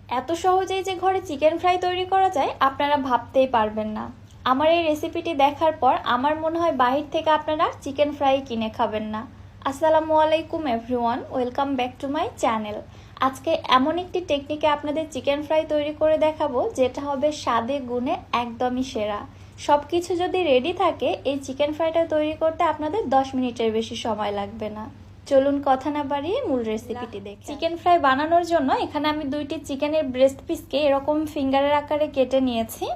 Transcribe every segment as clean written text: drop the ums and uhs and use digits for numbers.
এত সহজেই যে ঘরে চিকেন ফ্রাই তৈরি করা যায় আপনারা ভাবতেই পারবেন না। আমার এই রেসিপিটি দেখার পর আমার মনে হয় বাহির থেকে আপনারা চিকেন ফ্রাই কিনে খাবেন না। আসসালামু আলাইকুম everyone, welcome back to my channel. আজকে এমন একটি টেকনিকে আপনাদের চিকেন ফ্রাই তৈরি করে দেখাবো যেটা হবে স্বাদে গুণে একদমই সেরা। সব কিছু যদি রেডি থাকে এই চিকেন ফ্রাইটা তৈরি করতে আপনাদের 10 মিনিটের বেশি সময় লাগবে না। চলুন কথা না বাড়িয়ে মূল রেসিপিটি দেখি। চিকেন ফ্রাই বানানোর জন্য এখানে আমি দুইটি চিকেনের ব্রেস্ট পিসকে এরকম ফিঙ্গারের আকারে কেটে নিয়েছি।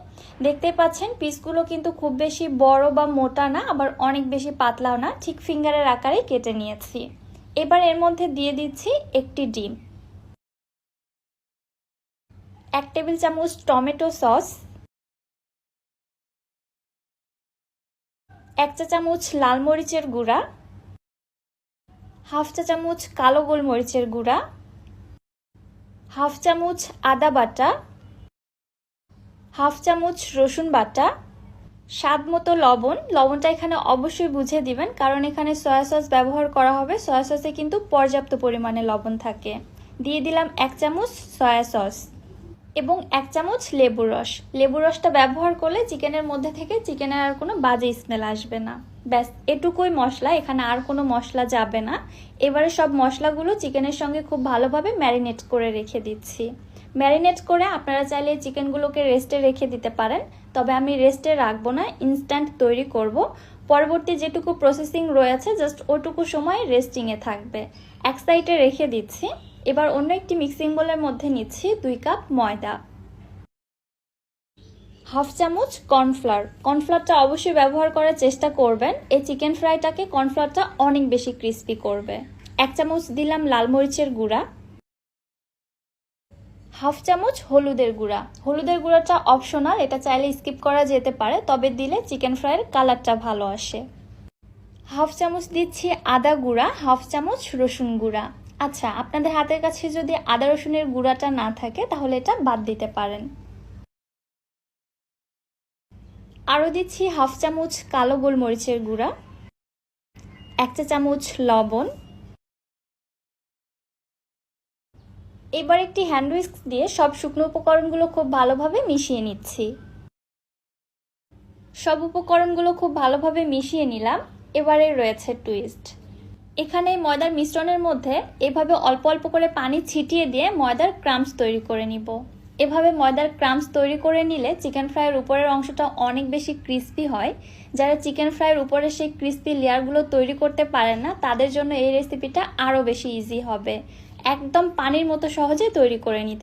দেখতেই পাচ্ছেন পিসগুলো কিন্তু খুব বেশি বড় বা মোটা না, আবার অনেক বেশি পাতলাও না, ঠিক ফিঙ্গারের আকারে কেটে নিয়েছি। এবার এর মধ্যে দিয়ে দিচ্ছি একটি ডিম, 1 টেবিল চামচ টমেটো সস, 1 চা চামচ লাল মরিচের গুঁড়া, হাফ চা চামচ কালো গোলমরিচের গুঁড়া, হাফ চামচ আদা বাটা, হাফ চামচ রসুন বাটা, স্বাদ মতো লবণ। লবণটা এখানে অবশ্যই বুঝে দিবেন কারণ এখানে সয়া সস ব্যবহার করা হবে। সয়া সসে কিন্তু পর্যাপ্ত পরিমাণে লবণ থাকে। দিয়ে দিলাম 1 চামচ সয়া সস এবং 1 চামচ লেবুর রস। লেবুর রসটা ব্যবহার করলে চিকেনের মধ্যে থেকে চিকেনের আর কোনো বাজে স্মেল আসবে না। ব্যাস এটুকুই মশলা, এখানে আর কোনো মশলা যাবে না। এবারে সব মশলাগুলো চিকেনের সঙ্গে খুব ভালোভাবে ম্যারিনেট করে রেখে দিচ্ছি। ম্যারিনেট করে আপনারা চাইলে চিকেনগুলোকে রেস্টে রেখে দিতে পারেন, তবে আমি রেস্টে রাখবো না, ইনস্ট্যান্ট তৈরি করব। পরবর্তী যেটুকু প্রসেসিং রয়েছে জাস্ট ওটুকু সময় রেস্টিংয়ে থাকবে। এক সাইডে রেখে দিচ্ছি। এবার অন্য একটি মিক্সিং বোলের মধ্যে নিচ্ছি 2 কাপ ময়দা, হাফ চামচ কর্নফ্লাওয়ার। কর্নফ্লাওয়ারটা অবশ্যই ব্যবহার করার চেষ্টা করবেন, এই চিকেন ফ্রাইটাকে কর্নফ্লাওয়ারটা অনেক বেশি ক্রিস্পি করবে। 1 চামচ দিলাম লাল মরিচের গুঁড়া, হাফ চামচ হলুদের গুঁড়া। হলুদের গুঁড়াটা অপশনাল, এটা চাইলে স্কিপ করা যেতে পারে, তবে দিলে চিকেন ফ্রাইয়ের কালারটা ভালো আসে। হাফ চামচ দিচ্ছি আদা গুঁড়া, হাফ চামচ রসুন গুঁড়া। আচ্ছা, আপনাদের হাতের কাছে যদি আদা রসুনের গুঁড়াটা না থাকে তাহলে এটা বাদ দিতে পারেন। আরও দিচ্ছি হাফ চামচ কালো গোলমরিচের গুঁড়া, 1 চা চামচ লবণ। এবার একটি হ্যান্ড হুইস্ক দিয়ে সব শুকনো উপকরণগুলো খুব ভালোভাবে মিশিয়ে নিচ্ছি। সব উপকরণগুলো খুব ভালোভাবে মিশিয়ে নিলাম। এবারে রয়েছে টুইস্ট। এখানে ময়দার মিশ্রণের মধ্যে এভাবে অল্প অল্প করে পানি ছিটিয়ে দিয়ে ময়দার ক্রাম্বস তৈরি করে নিব। এভাবে ময়দার ক্রাম্বস তৈরি করে নিলে চিকেন ফ্রাইয়ের উপরের অংশটা অনেক বেশি ক্রিস্পি হয়। যারা চিকেন ফ্রাইয়ের উপরে সেই ক্রিস্পি লেয়ারগুলো তৈরি করতে পারেন না তাদের জন্য এই রেসিপিটা আরও বেশি ইজি হবে। একদম পানির মতো সহজে তৈরি করে নিতে